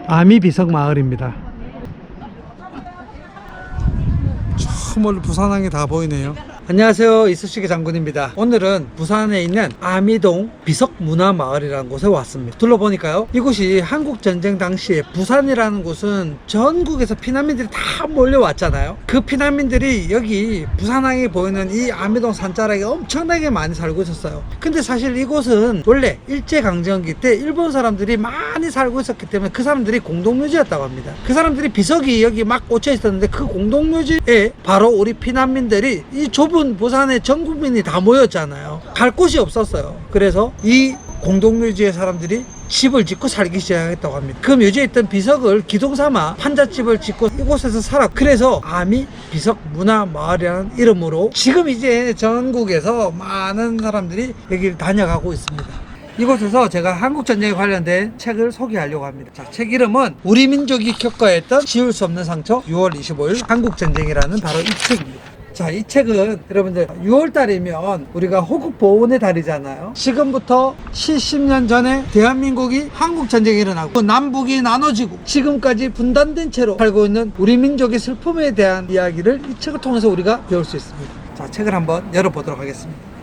아미비석 마을입니다. 저 멀리 부산항이 다 보이네요. 안녕하세요, 이쑤시개 장군입니다. 오늘은 부산에 있는 아미동 비석문화마을이라는 곳에 왔습니다. 둘러보니까요, 이곳이 한국전쟁 당시에 부산이라는 곳은 전국에서 피난민들이 다 몰려왔잖아요. 그 피난민들이 여기 부산항에 보이는 이 아미동 산자락에 엄청나게 많이 살고 있었어요. 근데 사실 이곳은 원래 일제강점기 때 일본 사람들이 많이 살고 있었기 때문에 그 사람들이 공동묘지였다고 합니다. 그 사람들이 비석이 여기 막 꽂혀 있었는데 그 공동묘지에 바로 우리 피난민들이 이 좁은 부산에 전 국민이 다 모였잖아요. 갈 곳이 없었어요. 그래서 이 공동묘지의 사람들이 집을 짓고 살기 시작했다고 합니다. 그 묘지에 있던 비석을 기둥삼아 판잣집을 짓고 이곳에서 살아. 그래서 아미 비석 문화마을이라는 이름으로 지금 이제 전국에서 많은 사람들이 여기를 다녀가고 있습니다. 이곳에서 제가 한국전쟁에 관련된 책을 소개하려고 합니다. 자, 책 이름은 우리 민족이 겪어야 했던 지울 수 없는 상처 6월 25일 한국전쟁이라는 바로 이 책입니다. 자, 이 책은 여러분들 6월달이면 우리가 호국보훈의 달이잖아요. 지금부터 70년 전에 대한민국이 한국전쟁이 일어나고 남북이 나눠지고 지금까지 분단된 채로 살고 있는 우리 민족의 슬픔에 대한 이야기를 이 책을 통해서 우리가 배울 수 있습니다. 자, 책을 한번 열어보도록 하겠습니다.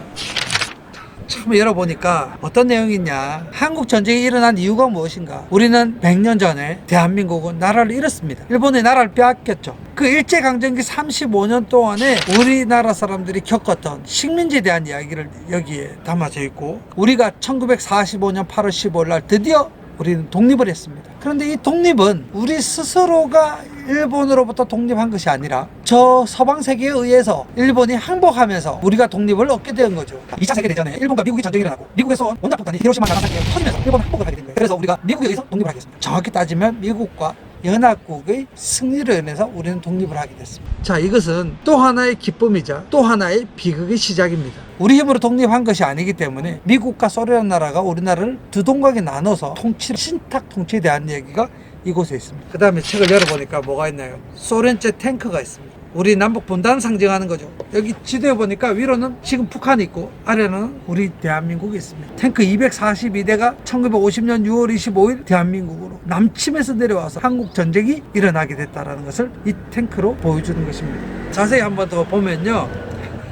처음 열어보니까 어떤 내용이 있냐, 한국전쟁이 일어난 이유가 무엇인가. 우리는 100년 전에 대한민국은 나라를 잃었습니다. 일본의 나라를 빼앗겼죠. 그 일제강점기 35년 동안에 우리나라 사람들이 겪었던 식민지에 대한 이야기를 여기에 담아져 있고, 우리가 1945년 8월 15일 날 드디어 우리는 독립을 했습니다. 그런데 이 독립은 우리 스스로가 일본으로부터 독립한 것이 아니라 저 서방 세계에 의해서 일본이 항복하면서 우리가 독립을 얻게 된 거죠. 2차 세계대전에 일본과 미국이 전쟁이 일어나고 미국에서 원자폭탄이 히로시마 나가사키에 터지면서 일본 항복을 하게 된 거예요. 그래서 우리가 미국에 의해서 독립을 하게 됐습니다. 정확히 따지면 미국과 연합국의 승리로 인해서 우리는 독립을 하게 됐습니다. 자, 이것은 또 하나의 기쁨이자 또 하나의 비극의 시작입니다. 우리 힘으로 독립한 것이 아니기 때문에 미국과 소련 나라가 우리나라를 두 동강에 나눠서 신탁 통치에 대한 얘기가 이곳에 있습니다. 그 다음에 책을 열어보니까 뭐가 있나요? 소련제 탱크가 있습니다. 우리 남북 분단 상징하는 거죠. 여기 지도에 보니까 위로는 지금 북한이 있고 아래는 우리 대한민국이 있습니다. 탱크 242대가 1950년 6월 25일 대한민국으로 남침에서 내려와서 한국 전쟁이 일어나게 됐다는 것을 이 탱크로 보여주는 것입니다. 자세히 한번 더 보면요,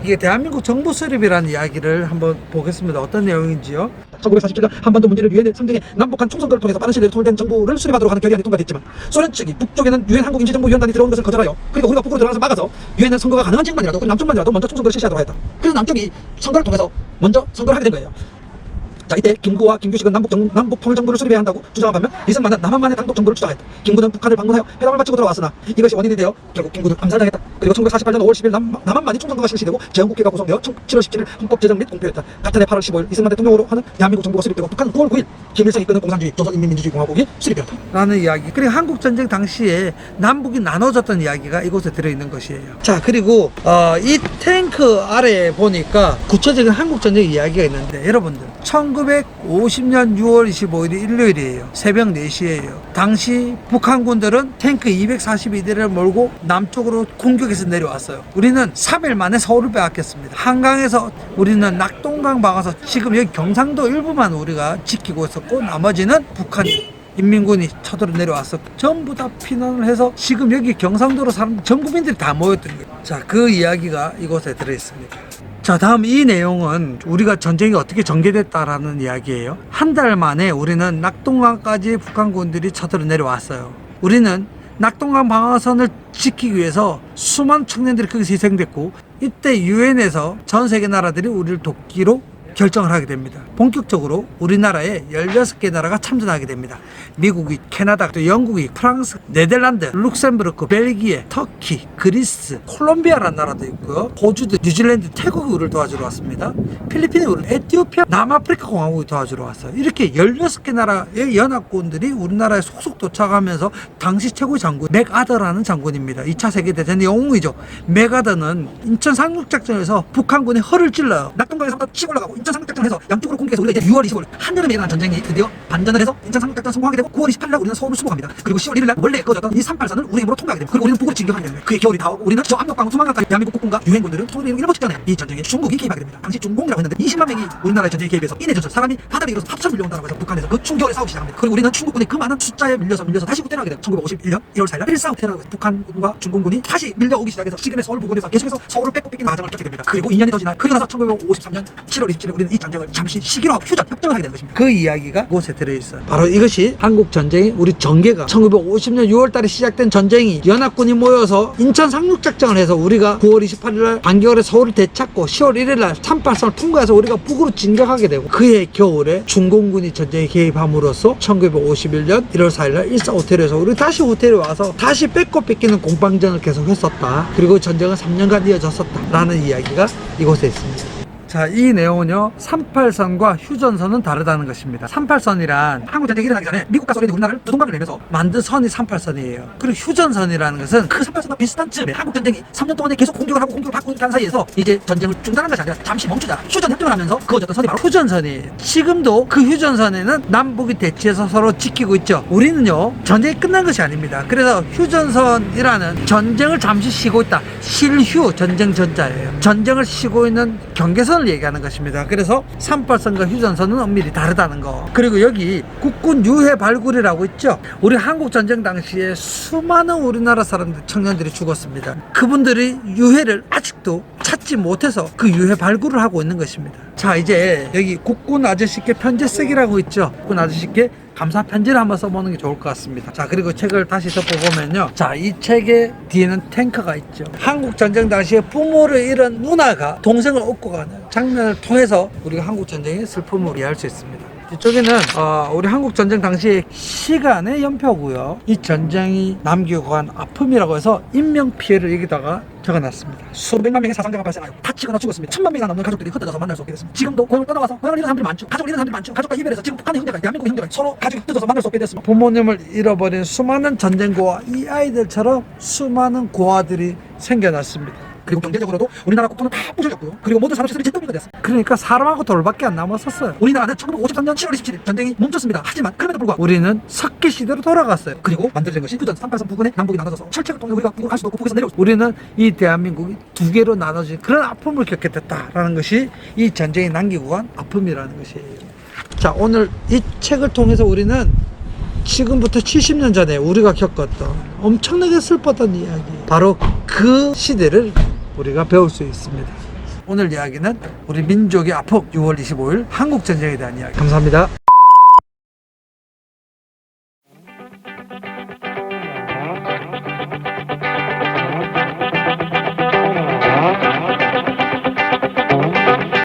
이게 대한민국 정부 수립이라는 이야기를 한번 보겠습니다. 어떤 내용인지요? 1947년 한반도 문제를 유엔의 상정해 남북한 총선거를 통해서 빠른 시일 내에 통일된 정부를 수립하도록 하는 결의안이 통과됐지만 소련 측이 북쪽에는 유엔 한국임시정부위원단이 들어온 것을 거절하여, 그리고 우리가 북으로 들어가서 막아서 유엔은 선거가 가능한 지역만이라도 남쪽만이라도 먼저 총선거를 실시하도록 하였다. 그래서 남쪽이 선거를 통해서 먼저 선거를 하게 된 거예요. 자, 이때 김구와 김규식은 남북 통일정부를 수립해야 한다고 주장한 반면 이승만은 남한만의 단독 정부를 주장했다. 김구는 북한을 방문하여 회담을 마치고 돌아왔으나 이것이 원인이 되어 결국 김구는 암살당했다. 그리고 1948년 5월 10일 남한만이 총선거가 실시되고 제헌국회가 구성되어 7월 17일 헌법 제정 및 공표했다. 같은 해 8월 15일 이승만 대통령으로 하는 대한민국 정부가 수립되고 북한은 9월 9일 김일성이 이끄는 공산주의 조선인민민주주의공화국이 수립되었다. 라는 이야기. 그리고 한국전쟁 당시에 남북이 나눠졌던 이야기가 이곳에 들어있는 것이에요. 자, 그리고 이 탱크 아래에 보니까 구체적인 한국전쟁 이야기가 있는데, 여러분들 1950년 6월 25일이 일요일이에요. 새벽 4시예요. 당시 북한군들은 탱크 242대를 몰고 남쪽으로 공격해서 내려왔어요. 우리는 3일 만에 서울을 빼앗겼습니다. 한강에서 우리는 낙동강 막아서 지금 여기 경상도 일부만 우리가 지키고 있었고 나머지는 북한이 인민군이 쳐들어 내려와서 전부 다 피난을 해서 지금 여기 경상도로 사는 전 국민들이 다 모였던 거예요. 자, 그 이야기가 이곳에 들어있습니다. 자, 다음 이 내용은 우리가 전쟁이 어떻게 전개됐다라는 이야기예요. 한 달 만에 우리는 낙동강까지 북한군들이 쳐들어 내려왔어요. 우리는 낙동강 방어선을 지키기 위해서 수많은 청년들이 거기서 희생됐고, 이때 유엔에서 전 세계 나라들이 우리를 돕기로 결정을 하게 됩니다. 본격적으로 우리나라에 16개 나라가 참전하게 됩니다. 미국이, 캐나다, 또 영국이, 프랑스, 네덜란드, 룩셈부르크, 벨기에, 터키, 그리스, 콜롬비아라는 나라도 있고요. 호주도, 뉴질랜드, 태국이 우리를 도와주러 왔습니다. 필리핀이 우리를, 에티오피아, 남아프리카 공화국이 도와주러 왔어요. 이렇게 16개 나라의 연합군들이 우리나라에 속속 도착하면서 당시 최고의 장군 맥아더라는 장군입니다. 2차 세계대전의 영웅이죠. 맥아더는 인천 상륙작전에서 북한군의 허를 찔러요. 낙동강에서 치고 올라가고 인천 상륙작전을 해서 양쪽으로 공격해서 우리가 이제 6월 25일 한여름에 일어난 전쟁이 드디어 반전을 해서 인천 상륙작전 성공하게 되고 9월 28일 우리는 서울을 수복합니다. 그리고 10월 1일 날 원래 꺼졌던 이 38선을 우리 힘으로 통과하게 됩니다. 그리고 우리는 북으로 진격하게 됩니다. 그의 겨울이 다 오고 우리는 저 압록강우 수만강까지 대한민국 국군과 유엔군들은 통일을 일보 직전에 이 전쟁에 중국이 개입하게 됩니다. 당시 중공이라고 했는데 20만 명이 우리나라의 전쟁에 개입해서 인해 전설 사람이 바다를 이뤄서 합천 밀려온다고 해서 북한에서 그 충격에 싸우기 시작합니다. 그리고 우리는 중국군의 그 많은 숫자에 밀려서 다시 후퇴를 하게 됩니다. 1951년 1월 4일 날 일사후퇴라고 해서 북한군과 중공군이 다시 밀려오기 시작해서 지금의 서울 부근에서 계속해서 서울을 뺏고 뺏기는 과정을 겪게 됩니다. 그리고 2년이 더 지나 그리고 나서 1953년 7월 27일 우리는 이 전쟁을 잠시 시기로 휴전 협정을 하게 되는 것입니다. 그 이야기가 이곳에 들어있어요. 바로 이것이 한국 전쟁이 우리 전개가 1950년 6월 달에 시작된 전쟁이 연합군이 모여서 인천 상륙작전을 해서 우리가 9월 28일 날 반겨울에 서울을 되찾고 10월 1일 날 38선을 통과해서 우리가 북으로 진격하게 되고 그해 겨울에 중공군이 전쟁에 개입함으로써 1951년 1월 4일 날 일사후퇴를 해서 우리 다시 후퇴를 와서 다시 뺏고 뺏기는 공방전을 계속 했었다. 그리고 전쟁은 3년간 이어졌었다 라는 이야기가 이곳에 있습니다. 자, 이 내용은요 38선과 휴전선은 다르다는 것입니다. 38선이란 한국전쟁이 일어나기 전에 미국과 소련이 우리나라를 두동강을 내면서 만든 선이 38선이에요. 그리고 휴전선이라는 것은 그 38선과 비슷한 즈음에 한국전쟁이 3년 동안에 계속 공격을 하고 공격을 받고 간 사이에서 이제 전쟁을 중단한 것이 아니라 잠시 멈추자 휴전 협정을 하면서 그어졌던 선이 바로 휴전선이에요. 지금도 그 휴전선에는 남북이 대치해서 서로 지키고 있죠. 우리는요 전쟁이 끝난 것이 아닙니다. 그래서 휴전선이라는 전쟁을 잠시 쉬고 있다. 실휴 전쟁 전자예요. 전쟁을 쉬고 있는 경계선을 얘기하는 것입니다. 그래서 38선과 휴전선은 엄밀히 다르다는 거. 그리고 여기 국군 유해 발굴이라고 있죠. 우리 한국 전쟁 당시에 수많은 우리나라 사람들 청년들이 죽었습니다. 그분들이 유해를 아직도 찾지 못해서 그 유해 발굴을 하고 있는 것입니다. 자, 이제 여기 국군 아저씨께 편지 쓰기라고 있죠. 국군 아저씨께 감사 편지를 한번 써보는 게 좋을 것 같습니다. 자, 그리고 책을 다시 덮어보면요. 자, 이 책의 뒤에는 탱크가 있죠. 한국 전쟁 당시에 부모를 잃은 누나가 동생을 업고 가는 장면을 통해서 우리가 한국 전쟁의 슬픔을 이해할 수 있습니다. 이쪽에는 우리 한국 전쟁 당시 시간의 연표고요. 이 전쟁이 남기고 간 아픔이라고 해서 인명 피해를 여기다가 적어놨습니다. 수백만 명의 사상자가 발생하여 다치거나 죽었습니다. 1000만 명이나 넘는 가족들이 흩어져서 만날 수 없게 됐습니다. 지금도 고향을 떠나와서 고향을 잃은 사람들이 많죠. 가족을 잃은 사람들이 많죠. 가족과 이별해서 지금 북한의 형제가 대한민국의 형제가 서로 가족이 흩어져서 만날 수 없게 됐습니다. 부모님을 잃어버린 수많은 전쟁고아, 이 아이들처럼 수많은 고아들이 생겨났습니다. 그리고 경제적으로도 우리나라 국토는 다 부셔졌고요. 그리고 모든 산업시설이 잿더미가 됐습니다. 그러니까 사람하고 돌밖에 안 남았었어요. 우리나라는 1953년 7월 27일 전쟁이 멈췄습니다. 하지만 그럼에도 불구하고 우리는 석기 시대로 돌아갔어요. 그리고 만들어진 것이 휴전 38선 부근에 남북이 나눠져서 철책을 통해 우리가 북으로 갈 수도 없고 북에서 내려올 수 우리는 이 대한민국이 두 개로 나눠진 그런 아픔을 겪게 됐다라는 것이 이 전쟁이 남기고 간 아픔이라는 것이에요. 자, 오늘 이 책을 통해서 우리는 지금부터 70년 전에 우리가 겪었던 엄청나게 슬펐던 이야기, 바로 그 시대를 우리가 배울 수 있습니다. 오늘 이야기는 우리 민족의 아픔 6월 25일 한국전쟁에 대한 이야기. 감사합니다.